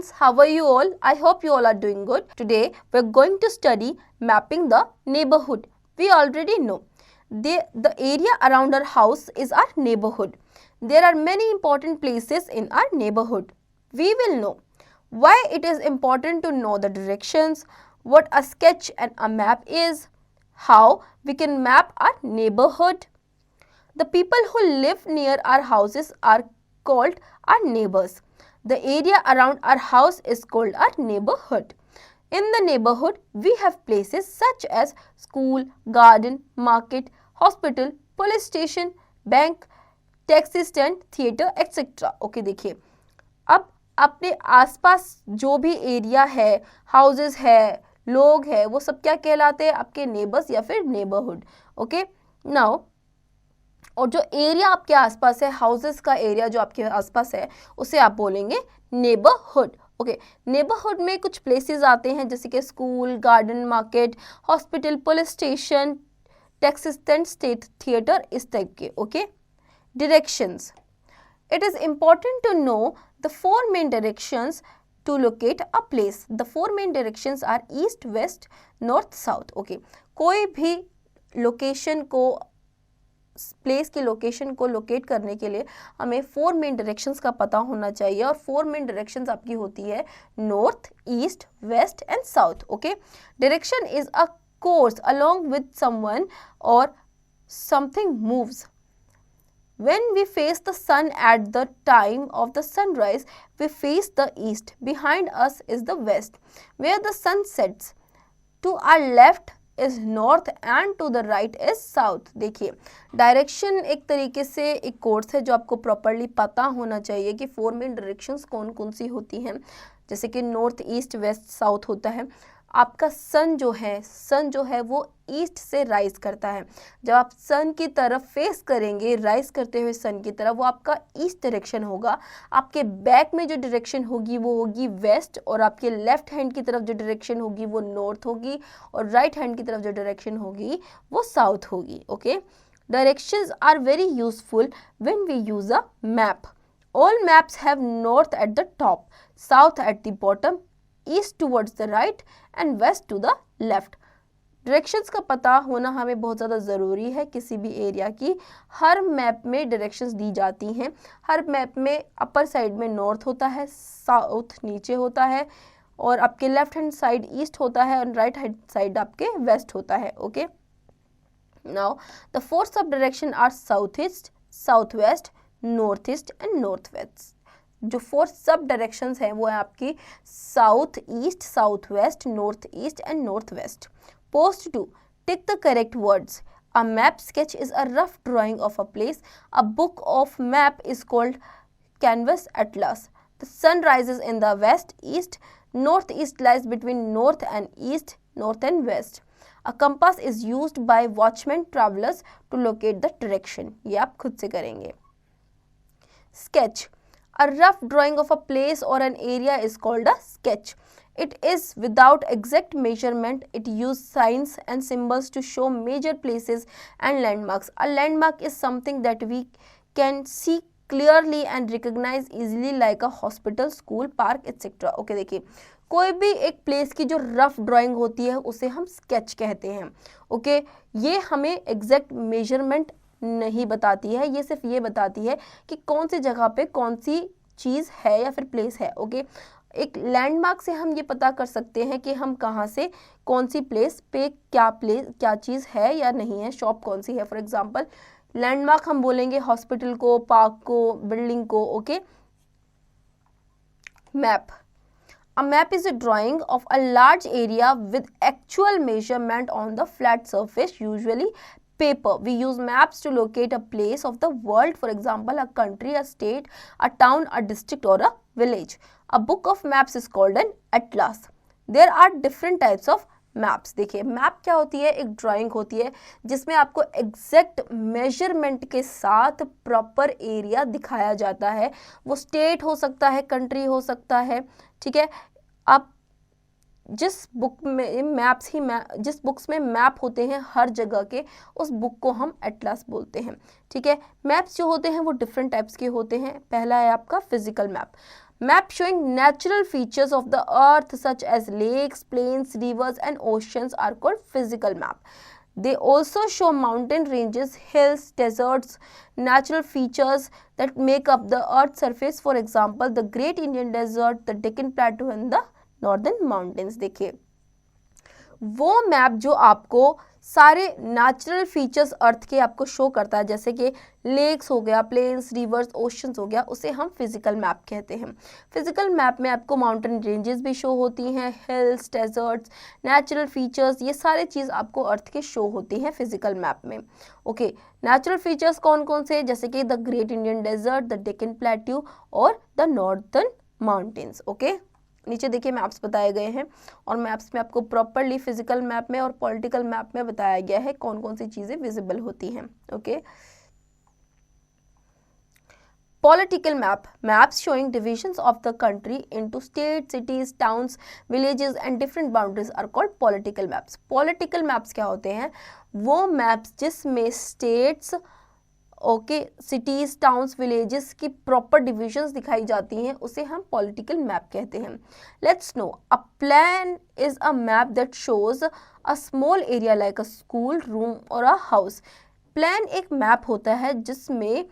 students, how are you all? I hope you all are doing good. Today we're going to study mapping the neighborhood. We already know the area around our house is our neighborhood. There are many important places in our neighborhood. We will know why it is important to know the directions, what a sketch and a map is, how we can map our neighborhood. The people who live near our houses are called our neighbors. The area around our house is called our neighborhood. In the neighborhood, we have places such as school, garden, market, hospital, police station, bank, taxi stand, theater, etc. Okay देखिए, अब अपने आसपास जो भी area है, houses है, लोग है, वो सब क्या कहलाते हैं? आपके नेबर्स या फिर नेबरहुड. ओके, नाउ और जो एरिया आपके आसपास है, हाउसेस का एरिया जो आपके आसपास है, उसे आप बोलेंगे नेबरहुड. ओके, नेबरहुड में कुछ प्लेसेस आते हैं जैसे कि school, garden, market, hospital, police station, taxi stand, state theatre, इस टाइप के. Okay, directions. It is important to know the four main directions to locate a place. The four main directions are east, west, north, south. Okay, कोई भी location को, place की location को locate करने के लिए हमें फोर मेन डायरेक्शंस का पता होना चाहिए. और फोर मेन डायरेक्शंस आपकी होती है north, east, west and south. Okay, direction is a course along with someone or something moves. When we face the sun at the time of the sunrise, we face the east. Behind us is the west, where the sun sets. To our left is north and to the right is south. देखिए, direction एक तरीके से एक course है जो आपको properly पता होना चाहिए कि फोर मेन डायरेक्शंस कौन कौन सी होती हैं. जैसे कि नॉर्थ, ईस्ट, वेस्ट, साउथ होता है. आपका सन जो है वो ईस्ट से राइज करता है. जब आप सन की तरफ फेस करेंगे, राइज करते हुए सन की तरफ, वो आपका ईस्ट डायरेक्शन होगा. आपके बैक में जो डायरेक्शन होगी वो होगी वेस्ट, और आपके लेफ्ट हैंड की तरफ जो डायरेक्शन होगी वो नॉर्थ होगी, और राइट हैंड की तरफ जो डायरेक्शन होगी वो साउथ होगी. Okay, directions are very useful when we use a map. All maps have north at the top, south at the bottom, east towards the right and west to the left. Directions का पता होना हमें बहुत ज़्यादा ज़रूरी है किसी भी एरिया की. हर मैप में डायरेक्शंस दी जाती हैं. हर मैप में अपर साइड में नॉर्थ होता है, साउथ नीचे होता है, और आपके लेफ्ट हैंड साइड ईस्ट होता है, और राइट हैंड साइड आपके वेस्ट होता है. Okay, now the four sub direction are south east, south west, north east and north west. जो फोर सब डायरेक्शंस हैं वो है आपकी south east, south west, north east and north west. Post 2, tick the correct words. A map sketch is a rough drawing of a place. A book of map is called canvas atlas. The sun rises in the west, east, north east lies between north and east, north and west. A compass is used by watchman travellers to locate the direction. ये आप खुद से करेंगे. Sketch. A rough drawing of a place or an area is called a sketch. It is without exact measurement. It uses signs and symbols to show major places and landmarks. A landmark is something that we can see clearly and recognize easily like a hospital, school, park, etc. Okay, देखिए, कोई भी एक place की जो rough drawing होती है उसे हम स्केच कहते हैं. ओके, ये हमें एग्जैक्ट मेजरमेंट नहीं बताती है, ये सिर्फ ये बताती है कि कौन सी जगह पे कौन सी चीज़ है या फिर प्लेस है. ओके, एक लैंडमार्क से हम ये पता कर सकते हैं कि हम कहाँ से कौन सी प्लेस पे क्या चीज़ है या नहीं है, शॉप कौन सी है. फॉर एग्जांपल, लैंडमार्क हम बोलेंगे हॉस्पिटल को, पार्क को, बिल्डिंग को. Okay, map. A map is a drawing of a large area with actual measurement on the flat surface, usually paper. We use maps to locate a place of the world, for example, a country, a state, a town, a district or a village. A book of maps is called an atlas. There are different types of maps. देखिए, map क्या होती है? एक drawing होती है जिसमें आपको exact measurement के साथ प्रॉपर एरिया दिखाया जाता है. वो स्टेट हो सकता है, कंट्री हो सकता है. ठीक है, आप जिस बुक्स में मैप होते हैं हर जगह के, उस बुक को हम एटलस बोलते हैं. ठीक है, मैप्स जो होते हैं वो डिफरेंट टाइप्स के होते हैं. पहला है आपका physical map. Map showing natural features of the earth such as lakes, plains, rivers and oceans are called physical map. They also show mountain ranges, hills, deserts, natural features that make up the earth's surface. For example, the Great Indian Desert, the Deccan Plateau and the Northern Mountains. देखिए वो map जो आपको सारे natural features अर्थ के आपको show करता है, जैसे कि लेक्स हो गया, प्लेन्स, रिवर्स, ओशंस हो गया, उसे हम फिजिकल मैप कहते हैं। फिजिकल मैप में आपको माउंटेन रेंजेस भी शो होती हैं, हिल्स, डेजर्ट्स, नेचुरल फीचर्स, ये सारे चीज़ आपको अर्थ के शो होती हैं फिजिकल मैप में। ओके, नेचुरल फीचर्स कौन कौन से, जैसे कि the great Indian desert, the Deccan plateau और द नॉर्थर्न माउंटेन्स। ओके, नीचे देखिए मैप्स बताए गए हैं और मैप्स में आपको प्रॉपरली फिजिकल मैप में और पॉलिटिकल मैप में बताया गया है कौन कौन सी चीज़ें विजिबल होती हैं। Okay, political map, maps showing divisions of the country into states, cities, towns, villages and different boundaries are called political maps. Political maps क्या होते हैं, वो maps जिसमें states, okay, cities, towns, villages की प्रॉपर डिविजन्स दिखाई जाती हैं, उसे हम पॉलिटिकल मैप कहते हैं। Let's no, a plan is a map that shows a small area like a school, room और अ हाउस। प्लान एक मैप होता है जिसमें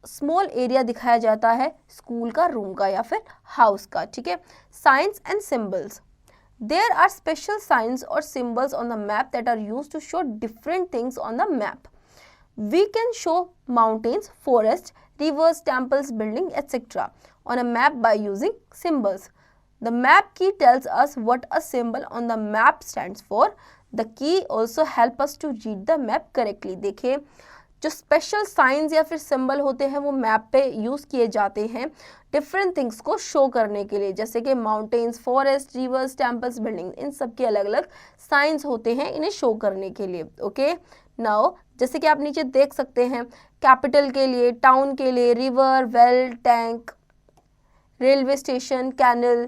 स्मॉल एरिया दिखाया जाता है, स्कूल का, रूम का या फिर हाउस का। ठीक है, signs and symbols, there are special signs और symbols on the map that are used to show different things on the map. We can show mountains, forests, rivers, temples, buildings, etc. on a map by using symbols. The map key tells us what a symbol on the map stands for. The key also help us to read the map correctly. देखिए जो special science या फिर symbol होते हैं वो map पे use किए जाते हैं डिफरेंट थिंग्स को शो करने के लिए, जैसे कि mountains, forest, rivers, temples, building, इन सब के अलग अलग साइंस होते हैं इन्हें शो करने के लिए। ओके, नाउ जैसे कि आप नीचे देख सकते हैं, कैपिटल के लिए, टाउन के लिए, river, well, tank, railway station, canal,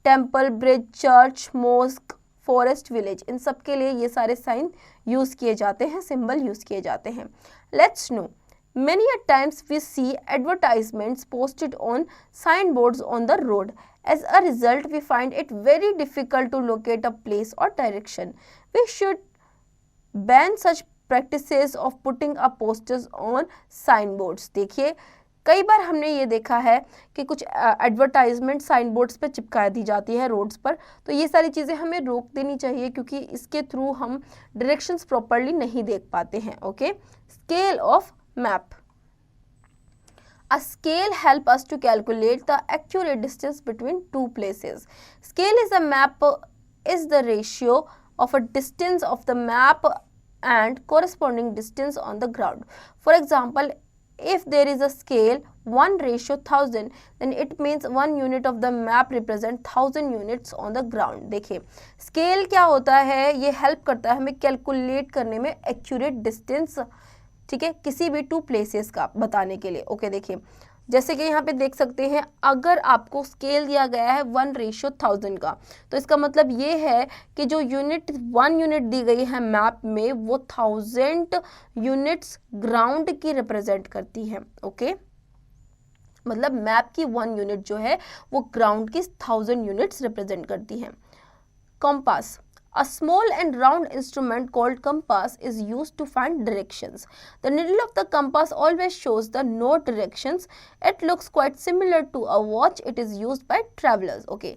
temple, bridge, church, mosque, forest, village, इन सब के लिए ये सारे साइन यूज़ किए जाते हैं, सिंबल यूज़ किए जाते हैं। Let's no, many a times we see advertisements posted on signboards on the road. As a result, we find it very difficult to locate a place or direction. We should ban such practices of putting up posters on signboards. देखिए कई बार हमने ये देखा है कि कुछ advertisement sign boards पर चिपका दी जाती है रोड्स पर, तो ये सारी चीज़ें हमें रोक देनी चाहिए क्योंकि इसके थ्रू हम डायरेक्शंस प्रॉपरली नहीं देख पाते हैं। Okay, scale of map, a scale help us to calculate the accurate distance between two places. Scale is a map is the ratio of a distance of the map and corresponding distance on the ground. For example, if there is a scale 1:1000, then it means 1 unit of the map represent 1000 units on the ground. देखिए scale क्या होता है, ये help करता है हमें calculate करने में एक्यूरेट डिस्टेंस, ठीक है, किसी भी टू प्लेसेस का बताने के लिए। ओके, देखिए जैसे कि यहाँ पे देख सकते हैं, अगर आपको स्केल दिया गया है 1:1000 का, तो इसका मतलब ये है कि जो यूनिट 1 यूनिट दी गई है मैप में वो 1000 यूनिट्स ग्राउंड की रिप्रेजेंट करती है। ओके, मतलब मैप की 1 यूनिट जो है वो ग्राउंड की 1000 यूनिट्स रिप्रेजेंट करती है। Compass, a small and round instrument called compass is used to find directions. The needle of the compass always shows the north directions. It looks quite similar to a watch. It is used by travelers. Okay,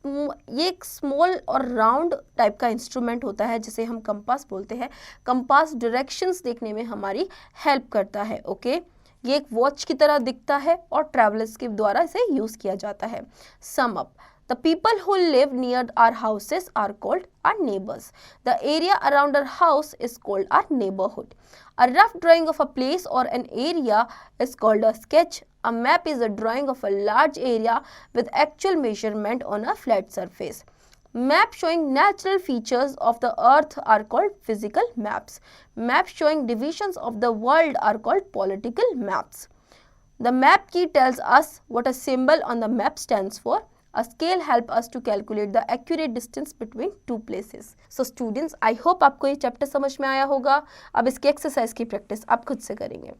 ये एक small और round type का instrument होता है जिसे हम compass बोलते हैं। कंपास डायरेक्शंस देखने में हमारी हेल्प करता है। ओके, ये एक वॉच की तरह दिखता है और ट्रैवलर्स के द्वारा इसे यूज़ किया जाता है। Sum up, the people who live near our houses are called our neighbors. The area around our house is called our neighborhood. A rough drawing of a place or an area is called a sketch. A map is a drawing of a large area with actual measurement on a flat surface. Maps showing natural features of the earth are called physical maps. Maps showing divisions of the world are called political maps. The map key tells us what a symbol on the map stands for. A scale help us to calculate the accurate distance between two places. So students, I hope आपको ये chapter समझ में आया होगा। अब इसके exercise की practice आप खुद से करेंगे।